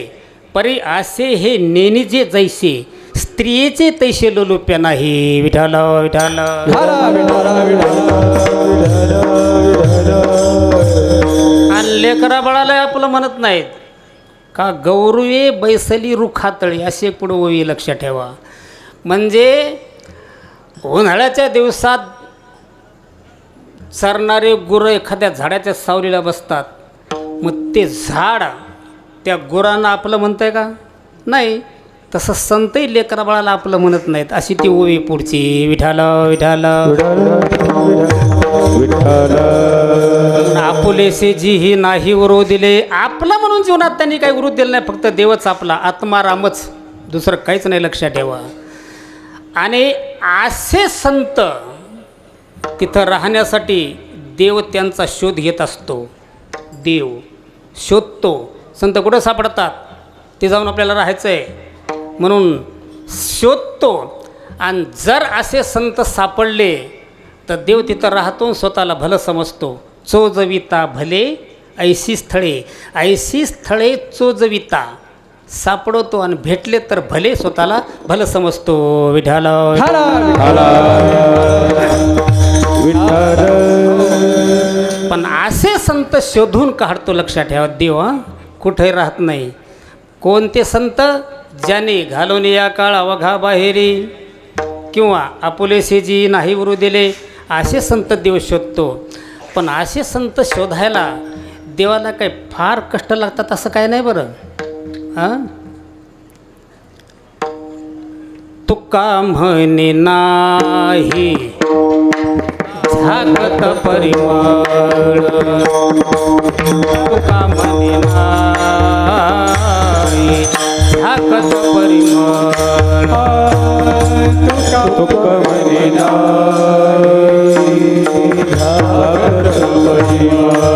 परी असे हे नेनिजे जैसे, स्त्रियेचे तैसे लोलुप्या नाही. विठाल विठाल. आणि लेकरा बाळाला आपलं म्हणत नाहीत का गौरवे बैसली रुखातळी, असे पुढं ओवी लक्षात ठेवा. म्हणजे उन्हाळ्याच्या दिवसात चरणारे गुरं एखाद्या झाडाच्या सावलीला बसतात, मग ते झाड त्या गुरांना आपलं म्हणतंय का? नाही. तसं संतही लेकरा बाळाला आपलं म्हणत नाहीत. अशी ती ओवी पुढची. विठाल विठाल. आपुलेसे जी ही नाही उरू दिले, आपला म्हणून जीवनात त्यांनी काही उरू दिलं नाही, फक्त देवच आपला, आत्मारामच, दुसरं काहीच नाही. लक्षात ठेवा. आणि असे संत तिथं राहण्यासाठी देव त्यांचा शोध घेत असतो. देव शोधतो. संत कुठं सापडतात ते जाऊन आपल्याला राहायचं आहे म्हणून शोधतो. आणि जर असे संत सापडले तर देव तिथं राहतो, स्वतःला भलं समजतो. चोजविता भले ऐशी स्थळे, ऐशी स्थळे चोजविता, सापडवतो आणि भेटले तर भले, स्वतःला भलं समजतो. विठाल. पण असे संत शोधून काढतो. लक्षात ठेवा. देव कुठेही राहत नाही. कोणते संत? ज्याने घालून या काळ अवघा बाहेरी किंवा आपुलेसेजी नाही उरू दिले, असे संत देव शोधतो. पण असे संत शोधायला देवाला काही फार कष्ट लागतात असं काय नाही बरं. हां, तुका म्हणे नाही झाकत परिमळ, तुका म्हणे नाही झाकत परिमळ, तुका म्हणे नाही झाकत परिमळ,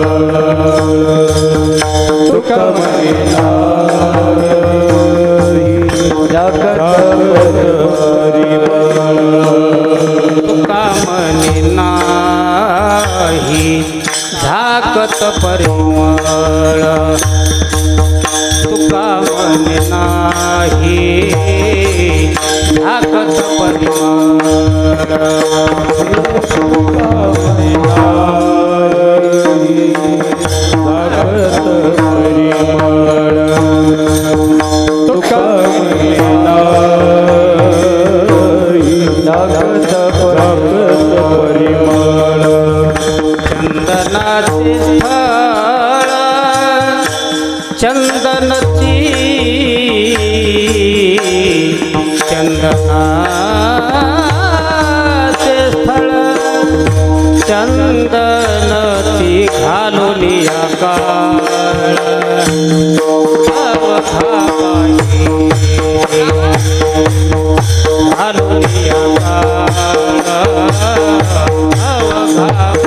तुका म्हणे नाही झाकत परिमळ, तुका म्हणे नाही झाकत परिमळ, तुका म्हणे नाही झाकत परिमळ, तुका म्हणे नाही झाकत परिमळ, तुका म्हणे नाही झाकत परिमळ, चंदनाचे स्थळ चंदनती घालून काळ अवघाबाई घालून काळ अवघाबाई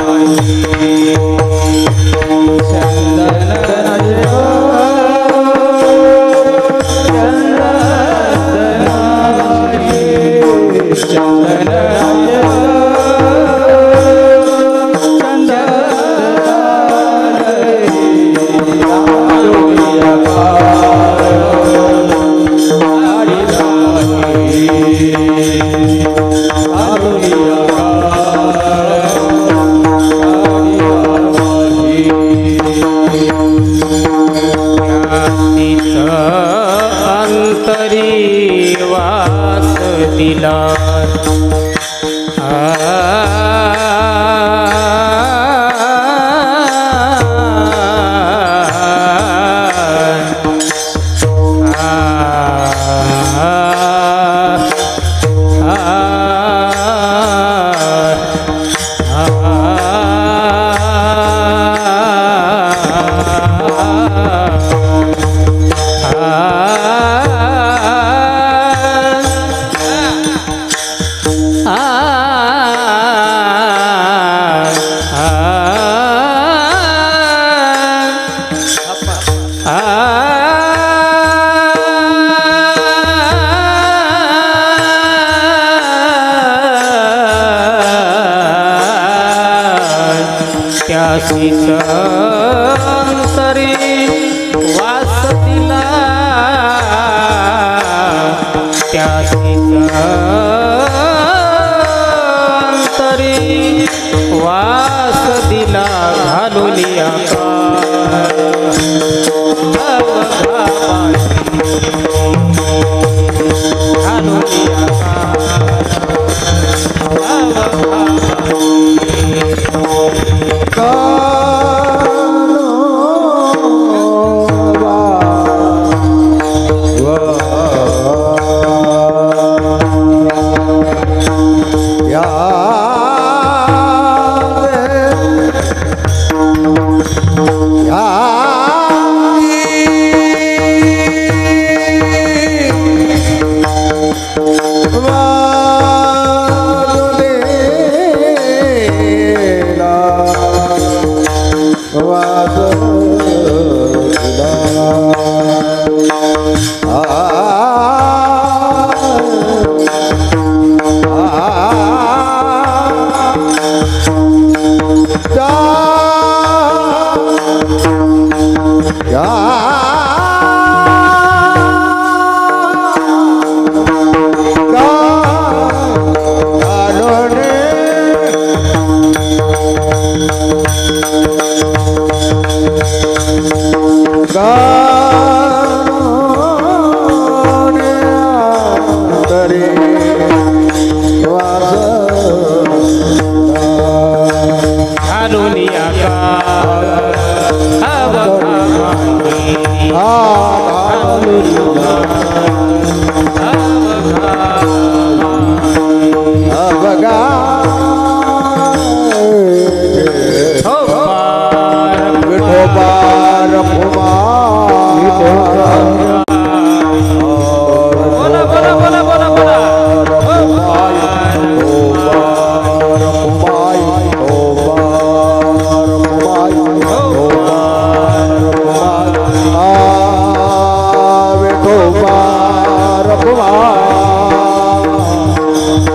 अंतरी वास दिला त्यासीच अंतरी वास दिला त्यासीच अंतरी वास दिला घालून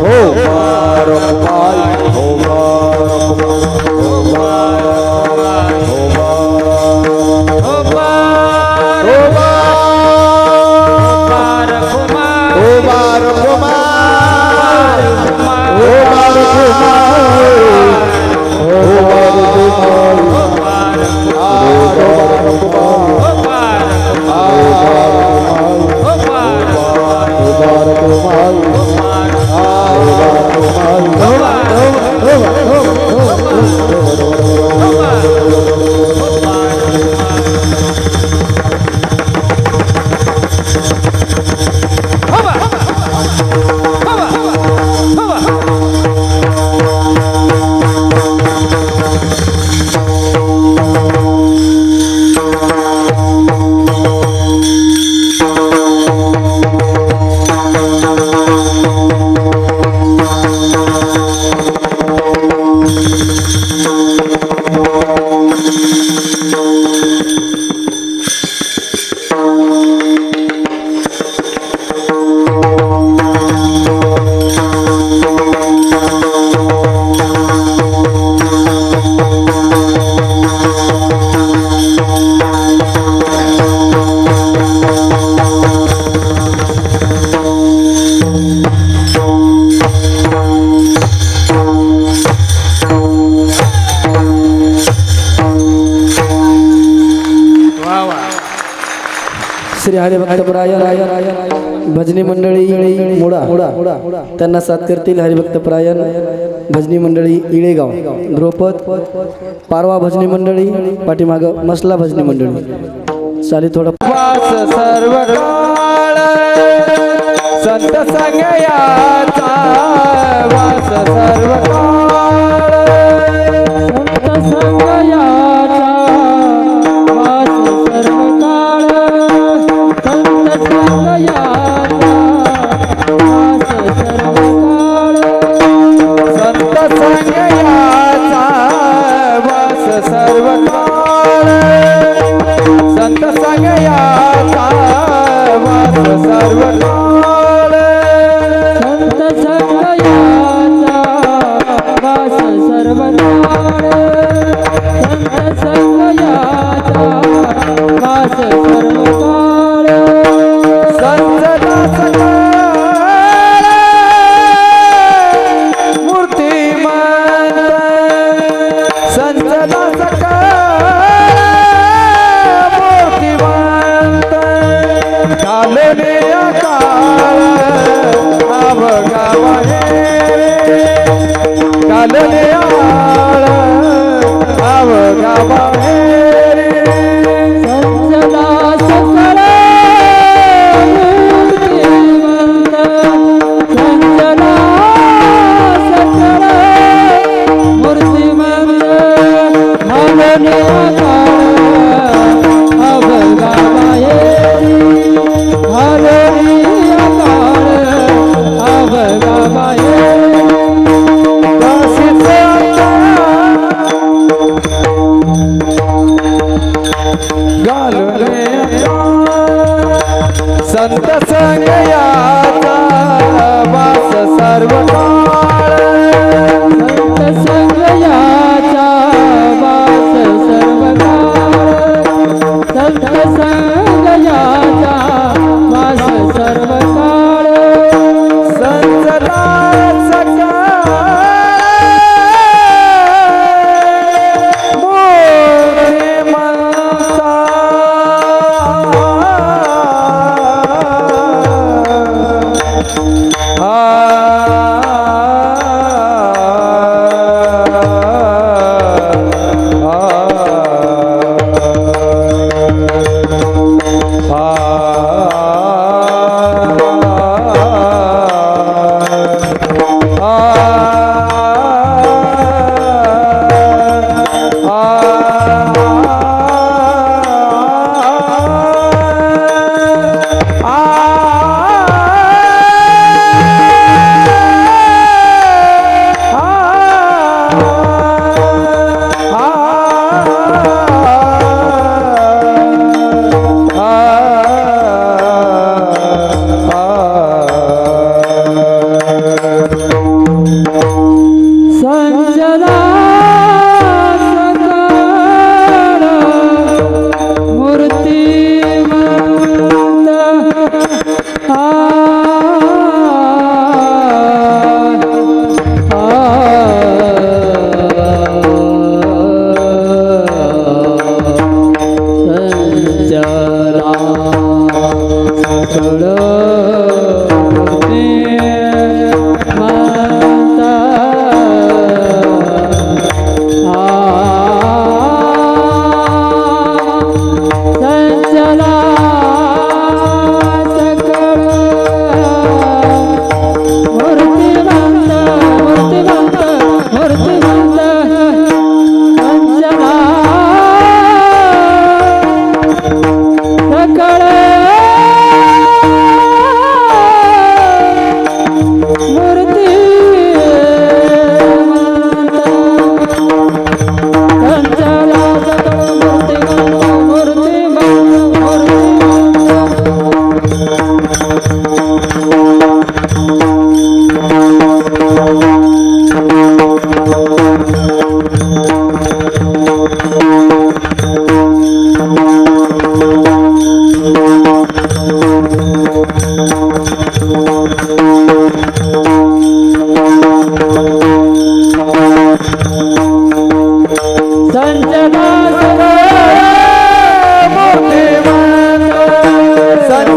Oh, हरिभक्तपरायण भजनी मंडळी मुळा त्यांना साथ करतील हरिभक्तपरायण भजनी मंडळी इळेगाव द्रौपद पारवा भजनी मंडळी पाठीमाग मसला भजनी मंडळी चाली थोडं वास सर्व काळ संत संगयाचा वास सर्व काळ संत संगयाचा वास सर्व काळ संत संगयाचा वास सर्व काळ संत संगयाचा वास सर्व काळ संत संगयाचा वास सर्व काळ संत संगयाचा वास सर्व काळ संत संगयाचा वास सर्व काळ संतदास मूर्तिमान संतदास मूर्तिवंत कालने काळ अवघावा हे कालने आळ अवघावा हे संजला सकळ मूर्तिवंत संजला सकळ मूर्तिवंत भावने काळ अवघावाये भावने काळ अवघावाये संत संगयाचा वास सर्व काळ संत संगयाचा वास सर्व काळ संत संगयाचा वास सर्व काळ संतदास संजला सकळ मूर्तिवंत संजला सकळ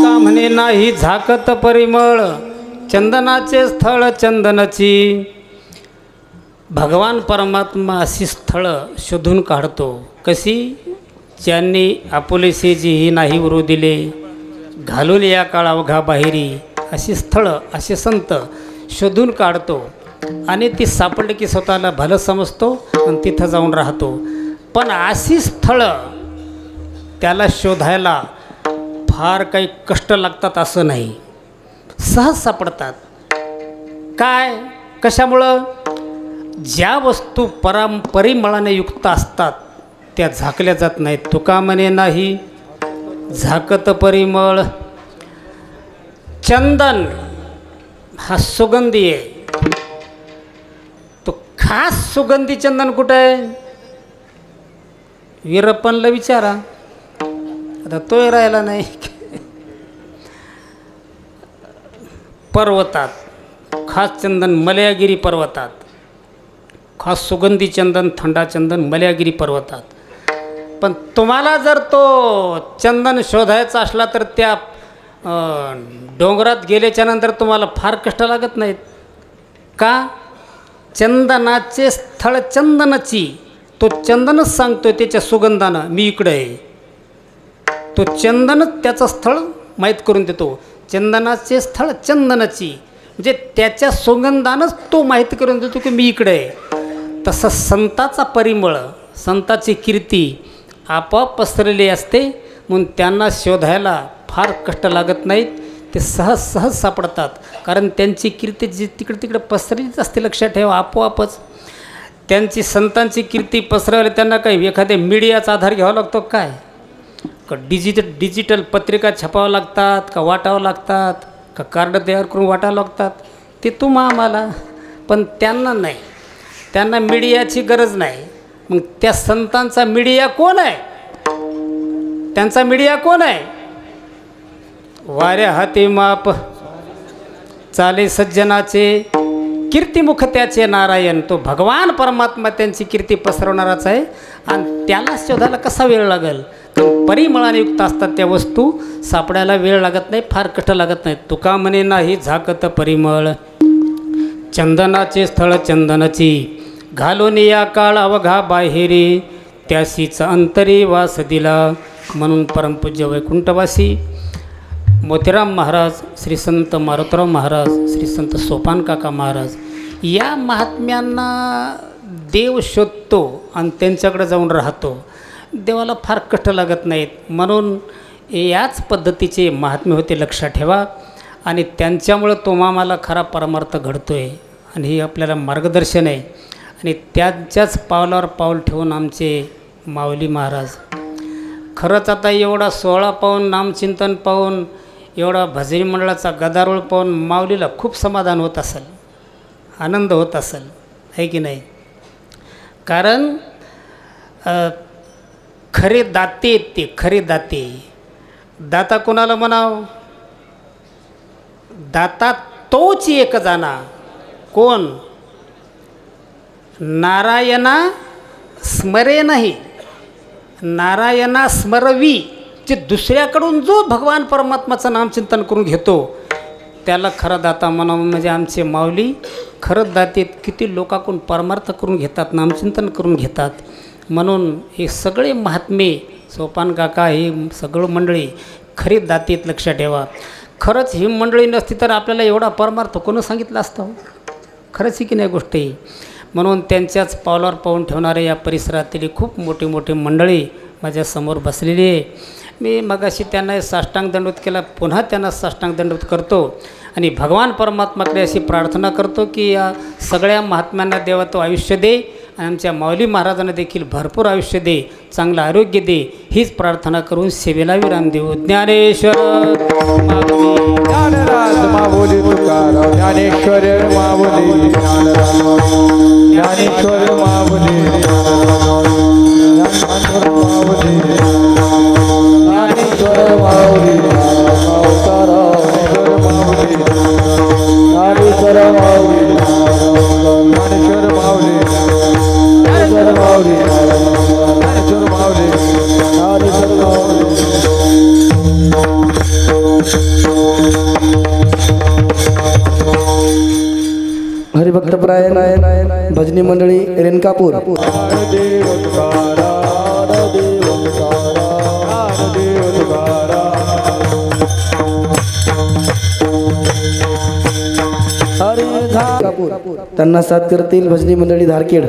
का म्हणे नाही झाकत परिमळ चंदनाचे स्थळ चंदनाची. भगवान परमात्मा अशी स्थळं शोधून काढतो. कशी? ज्यांनी आपुलेसेजीही नाही उरू दिले घालून या काळा अवघा बाहेरी. अशी स्थळं असे संत शोधून काढतो आणि ती सापडली की स्वतःला भलं समजतो आणि तिथं जाऊन राहतो. पण अशी स्थळं त्याला शोधायला फार काही कष्ट लागतात असं नाही, सहज सापडतात. काय? कशामुळं? ज्या वस्तू परिमळाने युक्त असतात त्या झाकल्या जात नाहीत. तुका म्हणे नाही झाकत परिमळ. चंदन हा सुगंधी आहे. तो खास सुगंधी चंदन कुठं आहे? वीरप्पनला विचारा, आता तोही राहिला नाही. पर्वतात खास चंदन मलयागिरी पर्वतात, खास सुगंधी चंदन थंडा चंदन मलयागिरी पर्वतात. पण तुम्हाला जर तो चंदन शोधायचा असला तर त्या डोंगरात गेल्याच्यानंतर तुम्हाला फार कष्ट लागत नाहीत. का? चंदनाचे स्थळ चंदनाची. तो चंदनच सांगतोय त्याच्या सुगंधानं मी इकडे आहे. तो चंदनच त्याचं स्थळ माहीत करून देतो. चंदनाचे स्थळ चंदनाची. म्हणजे त्याच्या सुगंधानंच तो माहिती करून देतो की मी इकडे आहे. तसं संताचा परिमळ, संताची कीर्ती आपोआप पसरलेली असते, म्हणून त्यांना शोधायला फार कष्ट लागत नाहीत, ते सहज सहज सापडतात. कारण त्यांची कीर्ती जी तिकडे तिकडे पसरलीच असते, लक्षात ठेवा. आपोआपच त्यांची संतांची कीर्ती पसरवायला त्यांना काही एखाद्या मीडियाचा आधार घ्यावा लागतो काय, का डिजिटल पत्रिका छापावं लागतात, का वाटावं लागतात, का कार्ड तयार करून वाटावं लागतात, ते आम्हाला. पण त्यांना नाही, त्यांना मीडियाची गरज नाही. मग त्या संतांचा मीडिया कोण आहे? त्यांचा मीडिया कोण आहे? वाऱ्या हाती माप चाले सज्जनाचे, कीर्तिमुख त्याचे नारायण. तो भगवान परमात्मा त्यांची कीर्ती पसरवणाराच आहे. आणि त्याला शोधायला कसा वेळ लागेल? कारण परिमळाने युक्त असतात त्या वस्तू, सापडायला वेळ लागत नाही, फार कष्ट लागत नाही. तुका म्हणे नाही झाकत परिमळ, चंदनाचे स्थळ चंदनाची, घालून या काळ अवघा बाहेरी, त्याशीच अंतरी वास दिला. म्हणून परमपूज्य वैकुंठवासी मोतीराम महाराज, श्री संत मारुतराव महाराज, श्री संत सोपान काका महाराज या महात्म्यांना देव शोधतो आणि त्यांच्याकडे जाऊन राहतो. देवाला फार कष्ट लागत नाहीत. म्हणून याच पद्धतीचे महात्म्य होते, लक्षात ठेवा. आणि त्यांच्यामुळं तो मामाला खरा परमार्थ घडतो आहे आणि हे आपल्याला मार्गदर्शन आहे. आणि त्यांच्याच पावलावर पाऊल ठेवून आमचे माऊली महाराज, खरंच आता एवढा 16 पाहून, नामचिंतन पाहून, एवढा भजनी मंडळाचा गदारोळ पाहून माऊलीला खूप समाधान होत असेल, आनंद होत असेल, आहे की नाही? कारण खरे दाते ते, खरे दाते. दाता कोणाला म्हणाव? दाता तोच एक जाणा. कोण? नारायणा स्मरे नाही, नारायणा स्मरवी. जे दुसऱ्याकडून जो भगवान परमात्माचं नामचिंतन करून घेतो त्याला खरा दाता म्हणावं. म्हणजे आमचे माऊली खरंच दाते, किती लोकांकडून परमार्थ करून घेतात, नामचिंतन करून घेतात. म्हणून हे सगळे महात्मे, सोपान काका, हे सगळं मंडळी खरी दातेत, लक्षात ठेवा. खरंच ही मंडळी नसती तर आपल्याला एवढा परमार्थ कोणी सांगितलं असतं? खरंच ही की नाही गोष्ट ही. म्हणून त्यांच्याच पावलावर पाहून ठेवणारे या परिसरातील खूप मोठी मोठी मंडळी माझ्यासमोर बसलेली आहे. मी मगाशी त्यांना साष्टांग दंडवत केला, पुन्हा त्यांना साष्टांग दंडवत करतो आणि भगवान परमात्माकडे अशी प्रार्थना करतो की या सगळ्या महात्म्यांना देवा तो आयुष्य दे आणि आमच्या माऊली महाराजांना देखील भरपूर आयुष्य दे, चांगलं आरोग्य दे. हीच प्रार्थना करून सेवेला विराम देऊ. ज्ञानेश्वर ज्ञानराज माऊली तुकाराम, ज्ञानेश्वर माऊली ज्ञानराज, ज्ञानेश्वर माऊली ज्ञानेश्वर माऊली, ज्ञानेश्वर माऊली ज्ञानेश्वर माऊली, ज्ञानेश्वर माऊली, ज्ञानेश्वर माऊली, ज्ञानेश्वर माऊली, ज्ञानेश्वर माऊली, ज्ञानेश्वर माऊली. हरिभक्तपरायण भजनी मंडळी रेणकापूर. त्यांना साथ करतील भजनी मंडळी धारखेड.